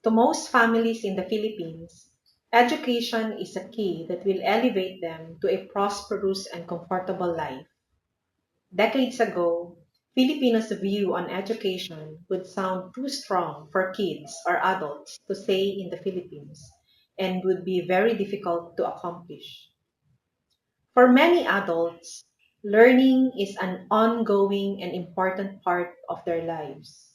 To most families in the Philippines, education is a key that will elevate them to a prosperous and comfortable life. Decades ago, Filipinos' view on education would sound too strong for kids or adults to stay in the Philippines and would be very difficult to accomplish. For many adults, learning is an ongoing and important part of their lives.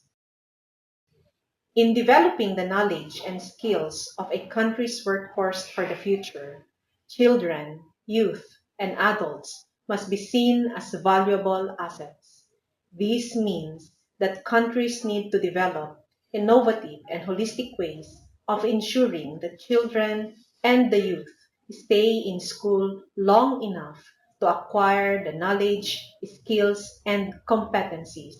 In developing the knowledge and skills of a country's workforce for the future, children, youth, and adults must be seen as valuable assets. This means that countries need to develop innovative and holistic ways of ensuring that children and the youth stay in school long enough to acquire the knowledge, skills, and competencies.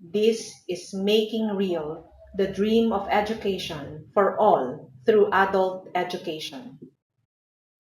This is making real the dream of education for all through adult education.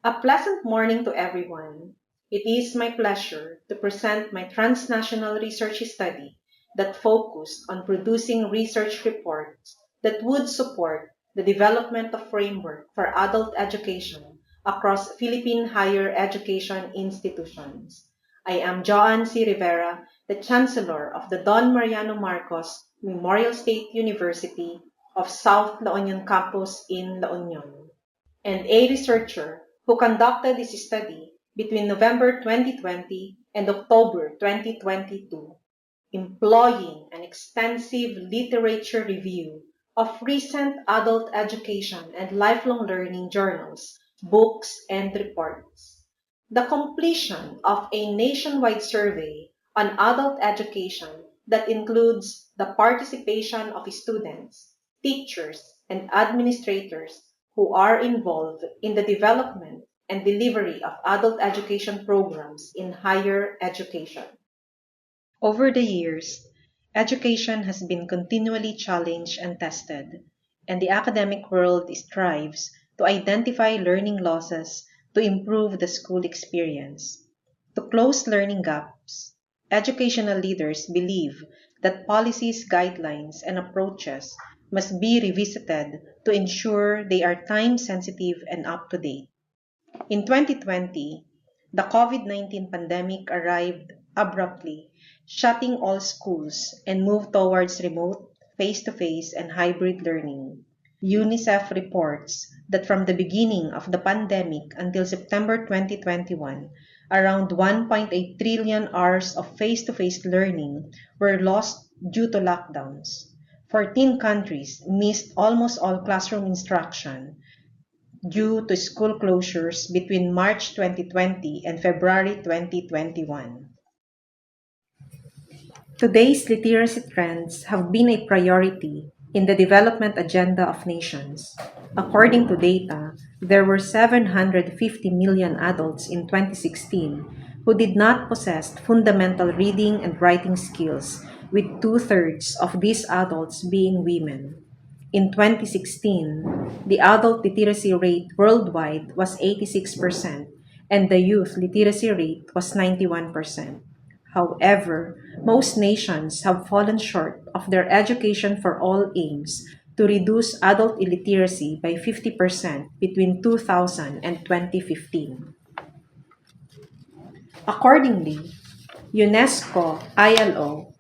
A pleasant morning to everyone. It is my pleasure to present my transnational research study that focused on producing research reports that would support the development of framework for adult education across Philippine higher education institutions. I am Joan C. Rivera, the Chancellor of the Don Mariano Marcos Memorial State University of South La Union Campus in La Union, and a researcher who conducted this study between November 2020 and October 2022, employing an extensive literature review of recent adult education and lifelong learning journals, books, and reports. The completion of a nationwide survey on adult education that includes the participation of students, teachers, and administrators who are involved in the development and delivery of adult education programs in higher education. Over the years, education has been continually challenged and tested, and the academic world strives to identify learning losses to improve the school experience. To close learning gaps, educational leaders believe that policies, guidelines, and approaches must be revisited to ensure they are time sensitive and up to date. In 2020, the COVID-19 pandemic arrived abruptly, shutting all schools and moved towards remote, face-to-face, and hybrid learning. UNICEF reports that from the beginning of the pandemic until September 2021, around 1.8 trillion hours of face-to-face learning were lost due to lockdowns. 14 countries missed almost all classroom instruction due to school closures between March 2020 and February 2021. Today's literacy trends have been a priority in the development agenda of nations. According to data, there were 750 million adults in 2016 who did not possess fundamental reading and writing skills, with two-thirds of these adults being women. In 2016, the adult literacy rate worldwide was 86%, and the youth literacy rate was 91%. However, most nations have fallen short of their education for all aims to reduce adult illiteracy by 50% between 2000 and 2015. Accordingly, UNESCO ILO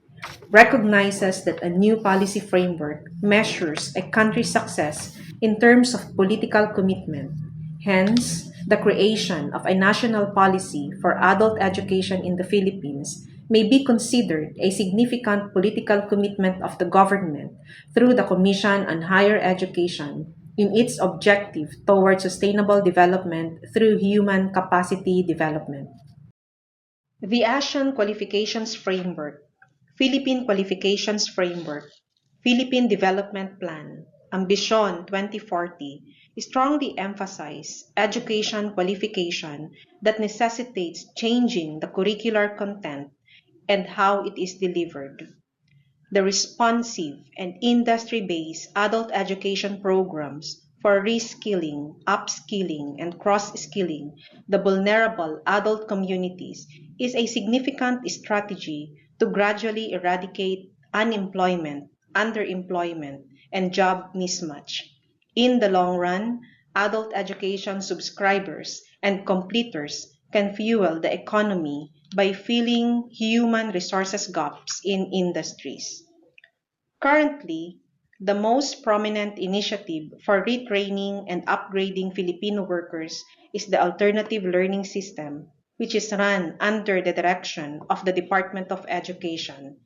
recognizes that a new policy framework measures a country's success in terms of political commitment. Hence, the creation of a national policy for adult education in the Philippines may be considered a significant political commitment of the government through the Commission on Higher Education in its objective toward sustainable development through human capacity development. The ASEAN Qualifications Framework, Philippine Qualifications Framework, Philippine Development Plan, Ambition 2040 strongly emphasize education qualification that necessitates changing the curricular content and how it is delivered. The responsive and industry-based adult education programs for reskilling, upskilling, and cross-skilling the vulnerable adult communities is a significant strategy to gradually eradicate unemployment, underemployment, and job mismatch. In the long run, adult education subscribers and completers can fuel the economy by filling human resources gaps in industries. Currently, the most prominent initiative for retraining and upgrading Filipino workers is the Alternative Learning System, which is run under the direction of the Department of Education.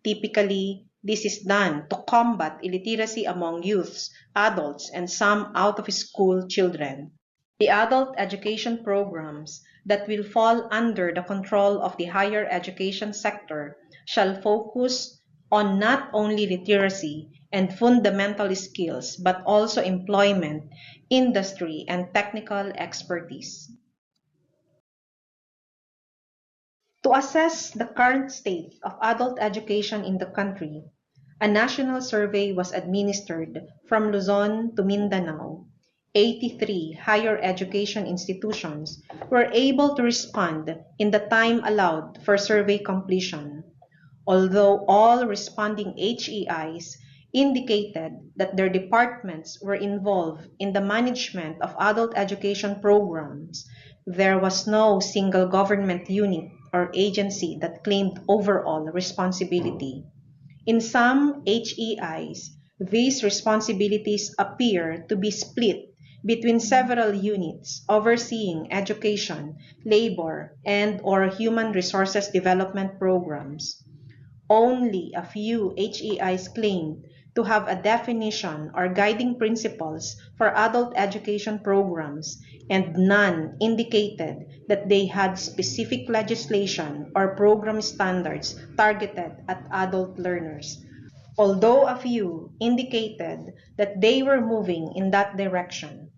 Typically, this is done to combat illiteracy among youths, adults, and some out-of-school children. The adult education programs that will fall under the control of the higher education sector shall focus on not only literacy and fundamental skills but also employment, industry, and technical expertise. To assess the current state of adult education in the country, a national survey was administered from Luzon to Mindanao. 83 higher education institutions were able to respond in the time allowed for survey completion. Although all responding HEIs indicated that their departments were involved in the management of adult education programs, there was no single government unit or agency that claimed overall responsibility. In some HEIs, these responsibilities appear to be split between several units overseeing education, labor, and/or human resources development programs. Only a few HEIs claimed to have a definition or guiding principles for adult education programs, and none indicated that they had specific legislation or program standards targeted at adult learners, although a few indicated that they were moving in that direction.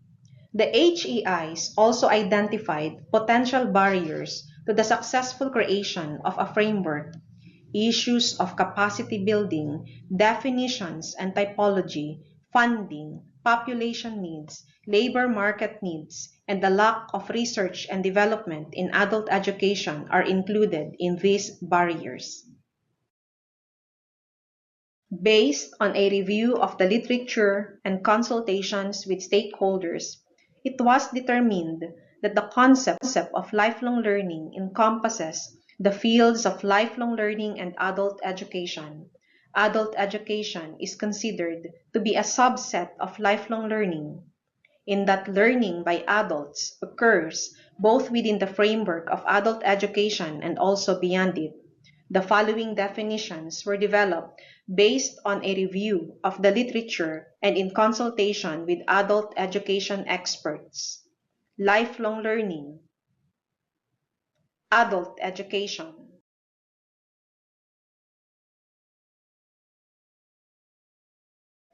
The HEIs also identified potential barriers to the successful creation of a framework. Issues of capacity building, definitions and typology, funding, population needs, labor market needs, and the lack of research and development in adult education are included in these barriers. Based on a review of the literature and consultations with stakeholders, it was determined that the concept of lifelong learning encompasses the fields of lifelong learning and adult education. Adult education is considered to be a subset of lifelong learning, in that learning by adults occurs both within the framework of adult education and also beyond it. The following definitions were developed based on a review of the literature and in consultation with adult education experts. Lifelong learning, adult education.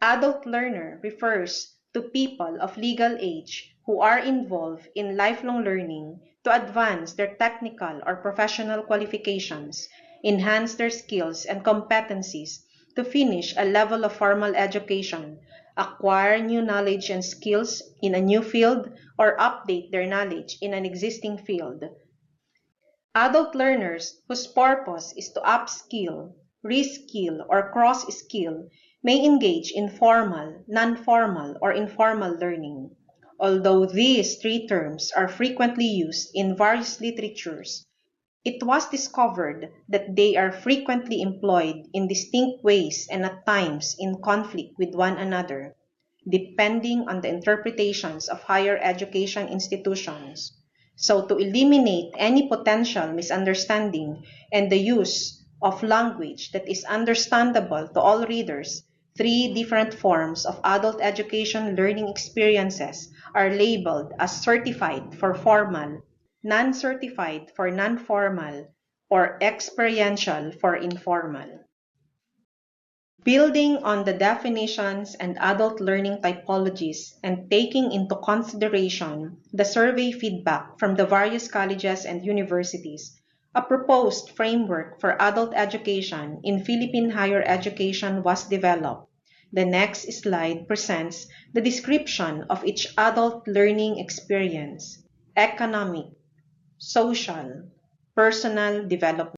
Adult learner refers to people of legal age who are involved in lifelong learning to advance their technical or professional qualifications, enhance their skills and competencies, to finish a level of formal education, acquire new knowledge and skills in a new field, or update their knowledge in an existing field. Adult learners whose purpose is to upskill, reskill, or cross-skill may engage in formal, non-formal, or informal learning. Although these three terms are frequently used in various literatures, it was discovered that they are frequently employed in distinct ways and at times in conflict with one another, depending on the interpretations of higher education institutions. So to eliminate any potential misunderstanding and the use of language that is understandable to all readers, three different forms of adult education learning experiences are labeled as certified for formal, non-certified for non-formal, or experiential for informal. Building on the definitions and adult learning typologies and taking into consideration the survey feedback from the various colleges and universities, a proposed framework for adult education in Philippine higher education was developed. The next slide presents the description of each adult learning experience: economic, social, personal development.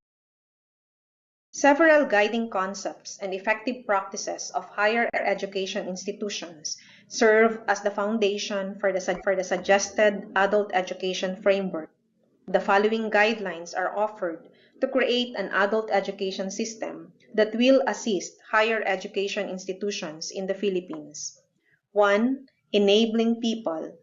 Several guiding concepts and effective practices of higher education institutions serve as the foundation for the suggested adult education framework. The following guidelines are offered to create an adult education system that will assist higher education institutions in the Philippines. 1. Enabling people.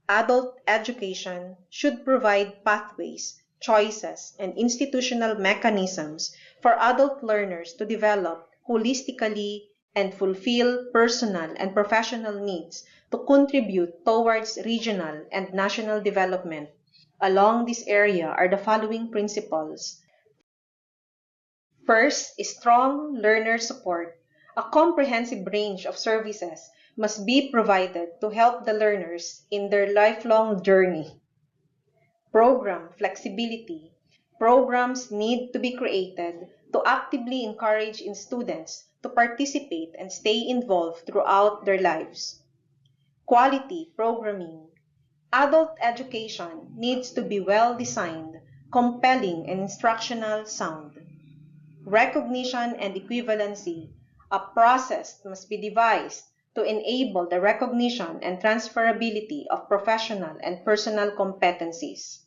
Adult education should provide pathways, choices, and institutional mechanisms for adult learners to develop holistically and fulfill personal and professional needs to contribute towards regional and national development. Along this area are the following principles. First is strong learner support. A comprehensive range of services must be provided to help the learners in their lifelong journey. Program flexibility. Programs need to be created to actively encourage students to participate and stay involved throughout their lives. Quality programming. Adult education needs to be well-designed, compelling, and instructional sound. Recognition and equivalency. A process must be devised to enable the recognition and transferability of professional and personal competencies.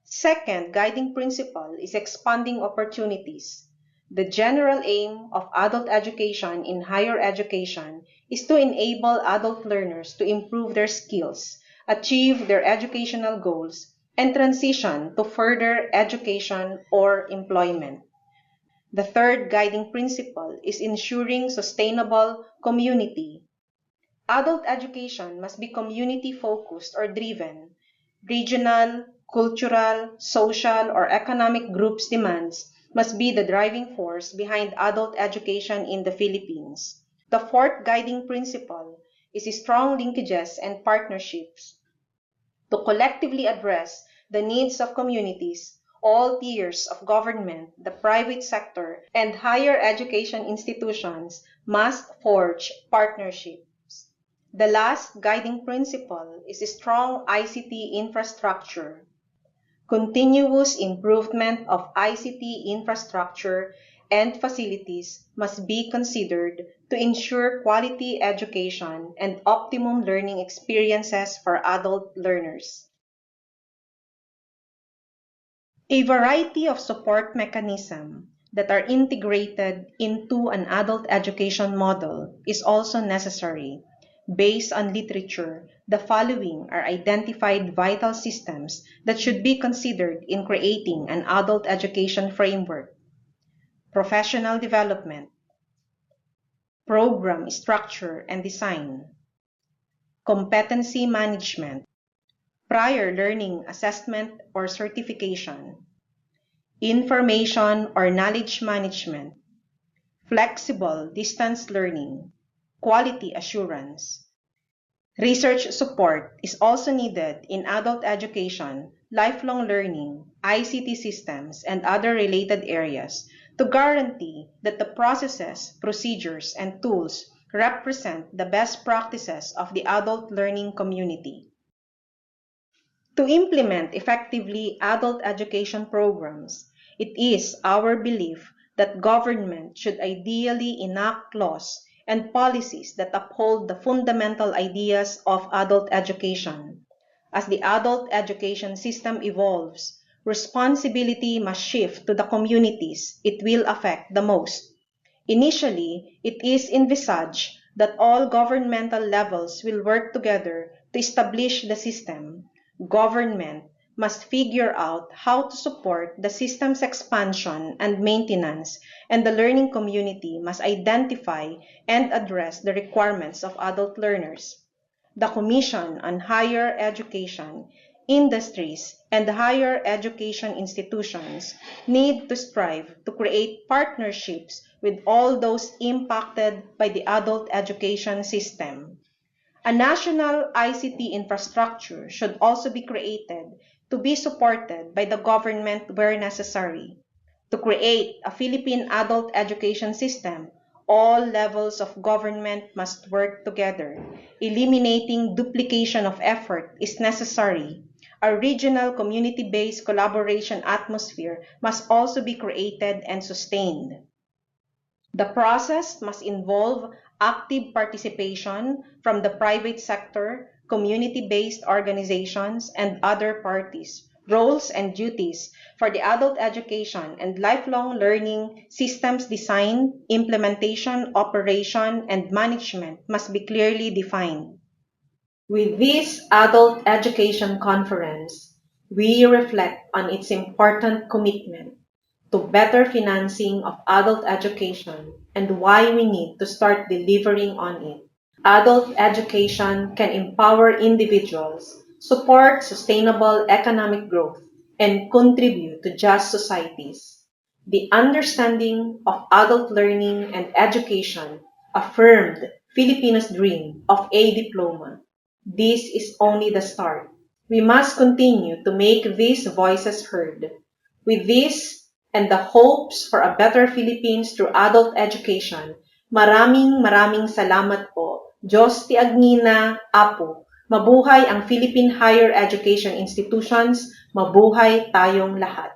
Second guiding principle is expanding opportunities. The general aim of adult education in higher education is to enable adult learners to improve their skills, achieve their educational goals, and transition to further education or employment. The third guiding principle is ensuring sustainable community. Adult education must be community-focused or driven. Regional, cultural, social, or economic groups' demands must be the driving force behind adult education in the Philippines. The fourth guiding principle is strong linkages and partnerships. To collectively address the needs of communities, all tiers of government, the private sector, and higher education institutions must forge partnerships. The last guiding principle is a strong ICT infrastructure. Continuous improvement of ICT infrastructure and facilities must be considered to ensure quality education and optimum learning experiences for adult learners. A variety of support mechanisms that are integrated into an adult education model is also necessary. Based on literature, the following are identified vital systems that should be considered in creating an adult education framework. Professional development, program structure and design, competency management, prior learning assessment or certification, information or knowledge management, flexible distance learning, quality assurance. Research support is also needed in adult education, lifelong learning, ICT systems, and other related areas to guarantee that the processes, procedures, and tools represent the best practices of the adult learning community. To implement effectively adult education programs, it is our belief that government should ideally enact laws and policies that uphold the fundamental ideas of adult education. As the adult education system evolves, responsibility must shift to the communities it will affect the most. Initially, it is envisaged that all governmental levels will work together to establish the system. Government must figure out how to support the system's expansion and maintenance, and the learning community must identify and address the requirements of adult learners. The Commission on Higher Education, industries, and higher education institutions need to strive to create partnerships with all those impacted by the adult education system. A national ICT infrastructure should also be created to be supported by the government where necessary. To create a Philippine adult education system, all levels of government must work together. Eliminating duplication of effort is necessary. a regional community-based collaboration atmosphere must also be created and sustained. The process must involve active participation from the private sector, community-based organizations, and other parties. Roles and duties for the adult education and lifelong learning systems design, implementation, operation, and management must be clearly defined. With this Adult Education Conference, we reflect on its important commitment to better financing of adult education and why we need to start delivering on it. Adult education can empower individuals, support sustainable economic growth, and contribute to just societies. The understanding of adult learning and education affirmed Filipinos' dream of a diploma. This is only the start. We must continue to make these voices heard. With this and the hopes for a better Philippines through adult education, maraming salamat po. Diyos ti Agnina, Apo. Mabuhay ang Philippine Higher Education Institutions, mabuhay tayong lahat.